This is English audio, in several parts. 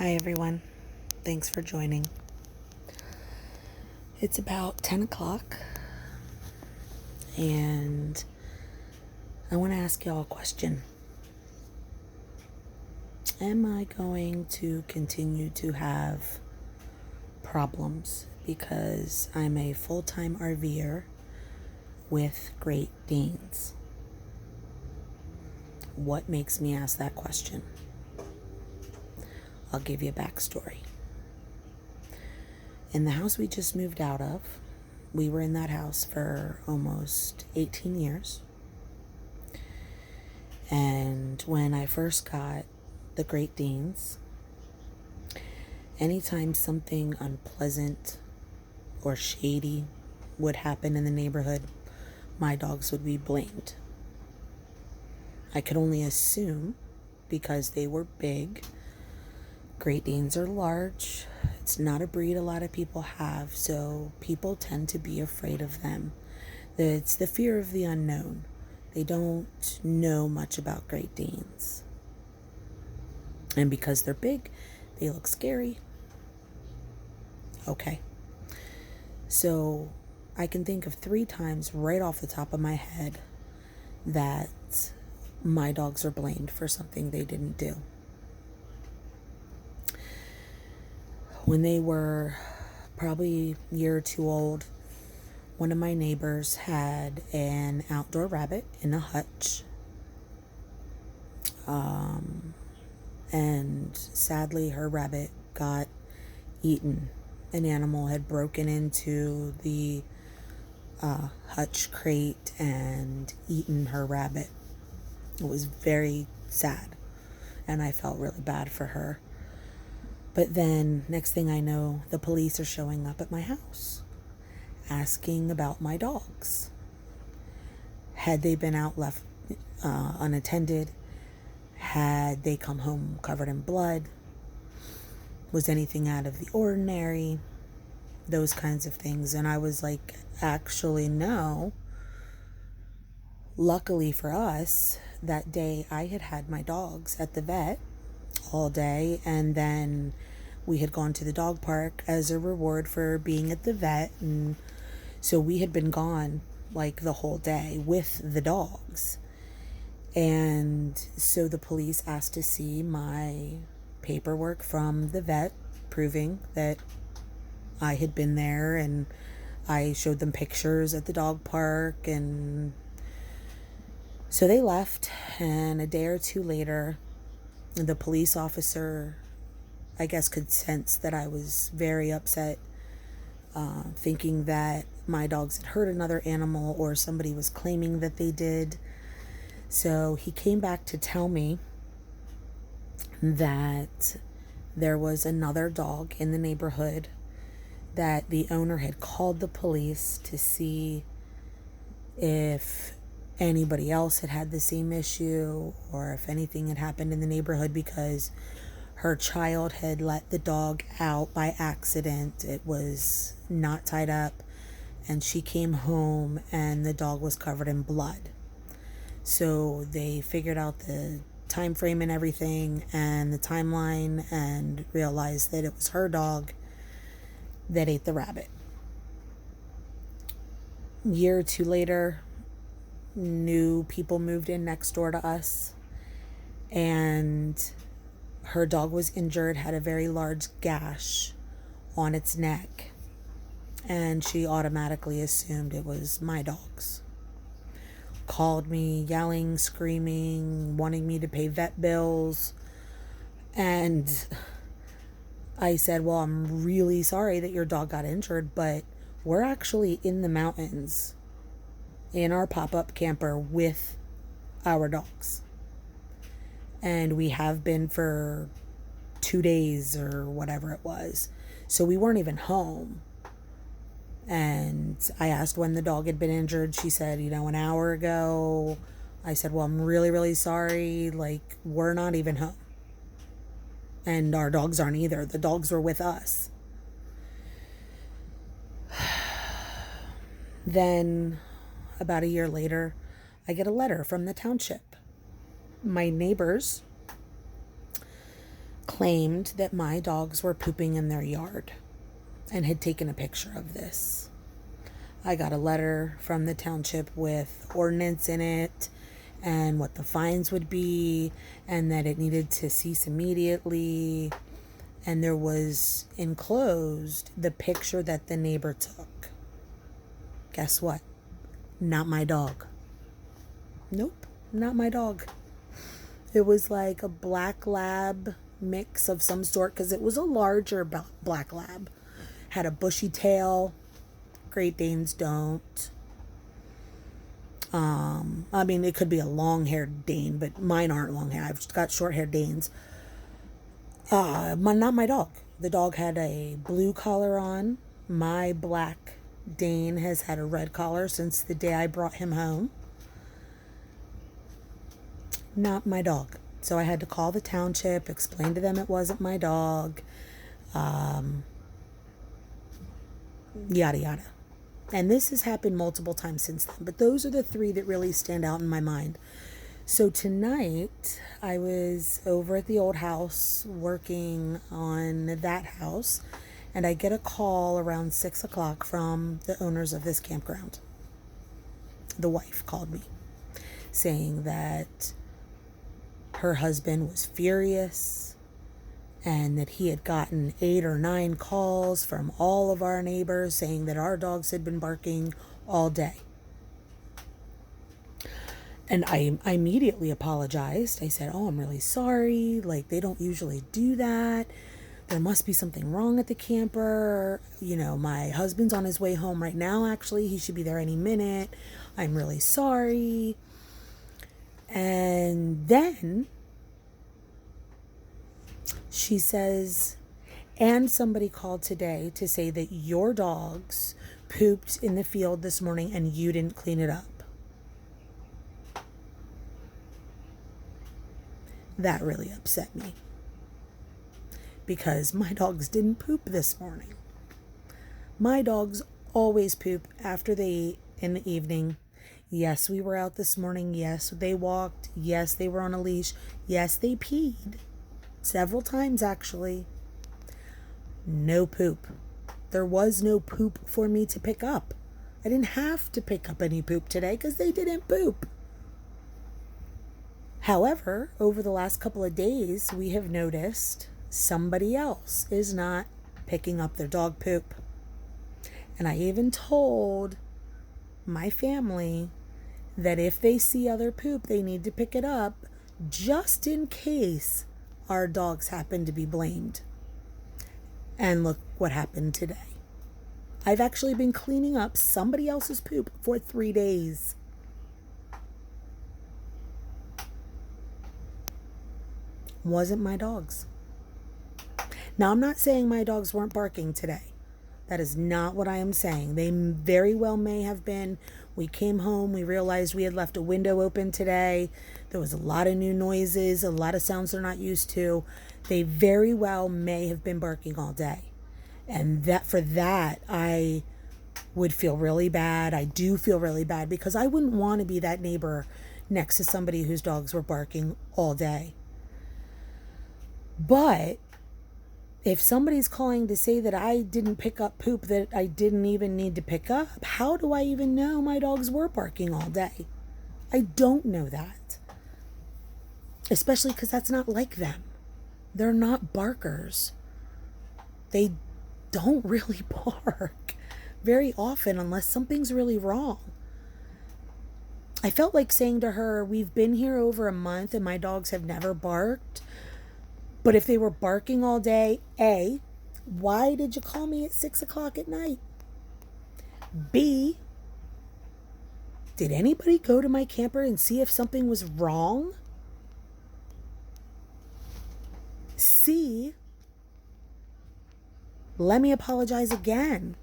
Hi everyone, thanks for joining. It's about 10 o'clock and I want to ask y'all a question. Am I going to continue to have problems because I'm a full-time RVer with Great Danes? What makes me ask that question? I'll give you a backstory. In the house we just moved out of, we were in that house for almost 18 years. And when I first got the Great Danes, anytime something unpleasant or shady would happen in the neighborhood, my dogs would be blamed. I could only assume because they were big. Great Danes are large. It's not a breed a lot of people have, so people tend to be afraid of them. It's the fear of the unknown. They don't know much about Great Danes. And because they're big, they look scary. Okay. So I can think of 3 times right off the top of my head that my dogs are blamed for something they didn't do. When they were probably a year or 2 old, one of my neighbors had an outdoor rabbit in a hutch. And sadly, her rabbit got eaten. An animal had broken into the hutch crate and eaten her rabbit. It was very sad, and I felt really bad for her. But then, next thing I know, the police are showing up at my house, asking about my dogs. Had they been out left unattended? Had they come home covered in blood? Was anything out of the ordinary? Those kinds of things. And I was like, actually, no. Luckily for us, that day I had my dogs at the vet all day, and then we had gone to the dog park as a reward for being at the vet, and so we had been gone like the whole day with the dogs. And so the police asked to see my paperwork from the vet proving that I had been there, and I showed them pictures at the dog park, and so they left. And a day or 2 later, the police officer, I guess, could sense that I was very upset, thinking that my dogs had hurt another animal or somebody was claiming that they did. So he came back to tell me that there was another dog in the neighborhood, that the owner had called the police to see if anybody else had the same issue or if anything had happened in the neighborhood, because her child had let the dog out by accident. It was not tied up, and she came home and the dog was covered in blood. So they figured out the time frame and everything and the timeline and realized that it was her dog that ate the rabbit. A year or 2 later, new people moved in next door to us, and her dog was injured, had a very large gash on its neck, and she automatically assumed it was my dog's. Called me yelling, screaming, wanting me to pay vet bills. And I said, well, I'm really sorry that your dog got injured, but we're actually in the mountains in our pop-up camper with our dogs. And we have been for 2 days or whatever it was. So we weren't even home. And I asked when the dog had been injured. She said, an hour ago. I said, well, I'm really, really sorry. Like, we're not even home. And our dogs aren't either. The dogs were with us. Then, about a year later, I get a letter from the township. My neighbors claimed that my dogs were pooping in their yard and had taken a picture of this. I got a letter from the township with ordinance in it and what the fines would be, and that it needed to cease immediately. And there was enclosed the picture that the neighbor took. Guess what? Not my dog. Nope, not my dog. It was like a black lab mix of some sort, because it was a larger black lab. Had a bushy tail. Great Danes don't. I mean, it could be a long-haired Dane, but mine aren't long hair. I've got short-haired Danes. Not my dog. The dog had a blue collar on. My black Dane has had a red collar since the day I brought him home. Not my dog. So I had to call the township, explain to them it wasn't my dog. Yada, yada. And this has happened multiple times since then. But those are the three that really stand out in my mind. So tonight, I was over at the old house working on that house. And I get a call around 6 o'clock from the owners of this campground. The wife called me saying that her husband was furious and that he had gotten 8 or 9 calls from all of our neighbors saying that our dogs had been barking all day. And I immediately apologized. I said, "Oh, I'm really sorry. Like, they don't usually do that. There must be something wrong at the camper. You know, my husband's on his way home right now, actually. He should be there any minute. I'm really sorry." And then she says, "And somebody called today to say that your dogs pooped in the field this morning and you didn't clean it up." That really upset me, because my dogs didn't poop this morning. My dogs always poop after they eat in the evening. Yes, we were out this morning. Yes, they walked. Yes, they were on a leash. Yes, they peed. Several times, actually. No poop. There was no poop for me to pick up. I didn't have to pick up any poop today because they didn't poop. However, over the last couple of days, we have noticed somebody else is not picking up their dog poop. And I even told my family that if they see other poop, they need to pick it up, just in case our dogs happen to be blamed. And look what happened today. I've actually been cleaning up somebody else's poop for 3 days. Wasn't my dogs. Now, I'm not saying my dogs weren't barking today. That is not what I am saying. They very well may have been. We came home, we realized we had left a window open today. There was a lot of new noises, a lot of sounds they're not used to. They very well may have been barking all day. And for that, I would feel really bad. I do feel really bad, because I wouldn't want to be that neighbor next to somebody whose dogs were barking all day. But if somebody's calling to say that I didn't pick up poop that I didn't even need to pick up, how do I even know my dogs were barking all day? I don't know that. Especially because that's not like them. They're not barkers. They don't really bark very often unless something's really wrong. I felt like saying to her, "We've been here over a month and my dogs have never barked. But if they were barking all day, A, why did you call me at 6 o'clock at night? B, did anybody go to my camper and see if something was wrong? C, let me apologize again."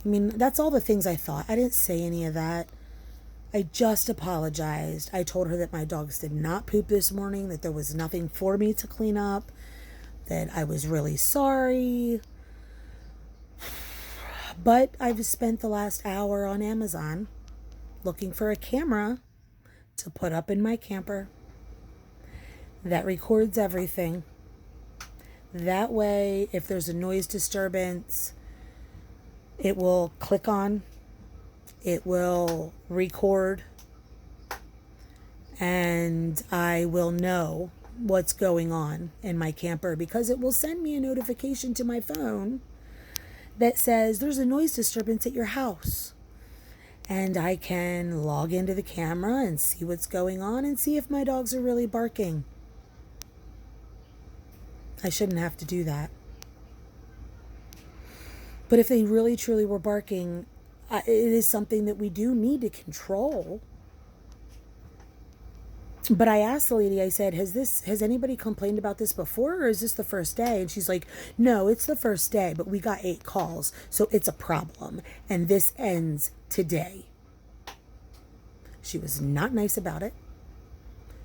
I mean, that's all the things I thought. I didn't say any of that. I just apologized. I told her that my dogs did not poop this morning, that there was nothing for me to clean up, that I was really sorry. But I've spent the last hour on Amazon looking for a camera to put up in my camper that records everything. That way, if there's a noise disturbance, it will click on, it will record, and I will know what's going on in my camper, because it will send me a notification to my phone that says there's a noise disturbance at your house. And I can log into the camera and see what's going on and see if my dogs are really barking. I shouldn't have to do that. But if they really truly were barking, it is something that we do need to control. But I asked the lady, I said, has anybody complained about this before, or is this the first day? And she's like, no, it's the first day, but we got 8 calls, so it's a problem. And this ends today. She was not nice about it.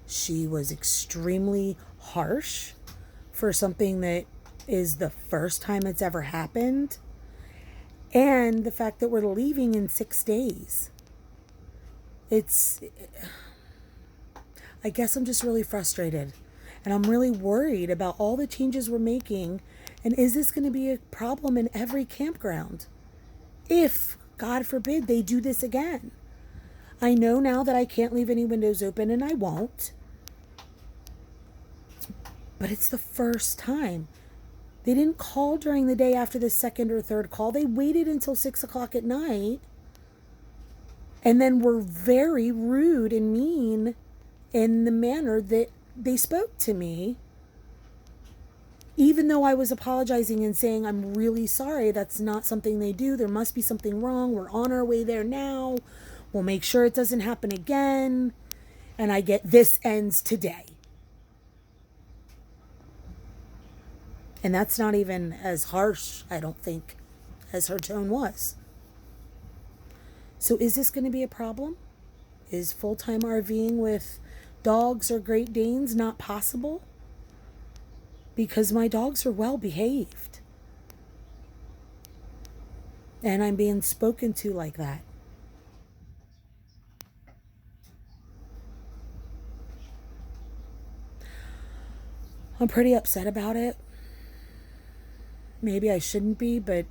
She was extremely harsh for something that is the first time it's ever happened. And the fact that we're leaving in 6 days. I guess I'm just really frustrated. And I'm really worried about all the changes we're making. And is this going to be a problem in every campground? If, God forbid, they do this again. I know now that I can't leave any windows open, and I won't. But it's the first time. They didn't call during the day after the second or third call. They waited until 6 o'clock at night. And then were very rude and mean in the manner that they spoke to me. Even though I was apologizing and saying, I'm really sorry, that's not something they do. There must be something wrong. We're on our way there now. We'll make sure it doesn't happen again. And I get, this ends today. And that's not even as harsh, I don't think, as her tone was. So is this going to be a problem? Is full-time RVing with dogs or Great Danes not possible? Because my dogs are well behaved. And I'm being spoken to like that. I'm pretty upset about it. Maybe I shouldn't be, but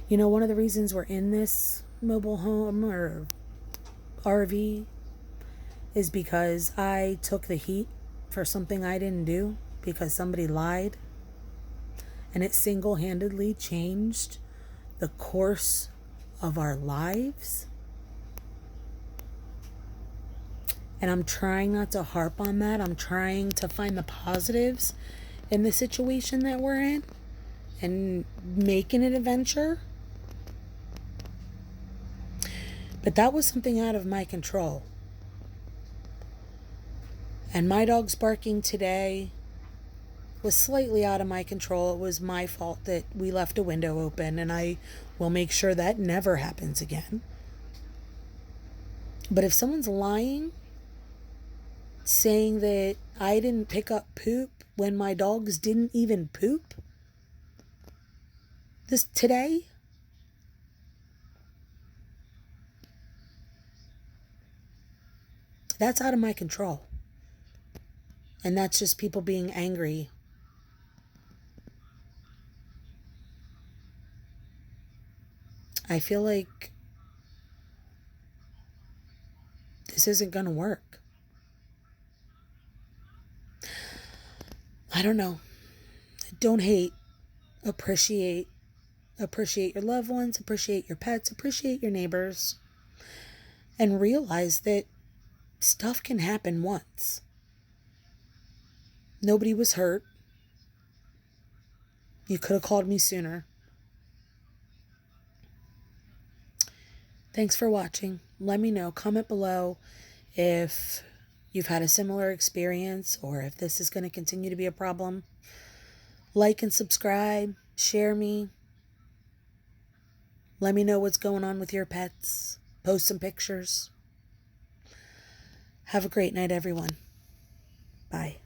you know, one of the reasons we're in this mobile home or RV is because I took the heat for something I didn't do because somebody lied. And it single-handedly changed the course of our lives. And I'm trying not to harp on that. I'm trying to find the positives in the situation that we're in and making an adventure. But that was something out of my control. And my dog's barking today was slightly out of my control. It was my fault that we left a window open, and I will make sure that never happens again. But if someone's lying, saying that I didn't pick up poop when my dogs didn't even poop this today, that's out of my control. And that's just people being angry. I feel like this isn't going to work. I don't know. Don't hate. Appreciate your loved ones, appreciate your pets, appreciate your neighbors, and realize that stuff can happen once. Nobody was hurt. You could have called me sooner. Thanks for watching. Let me know. Comment below if you've had a similar experience or if this is going to continue to be a problem. Like and subscribe. Share me. Let me know what's going on with your pets. Post some pictures. Have a great night, everyone. Bye.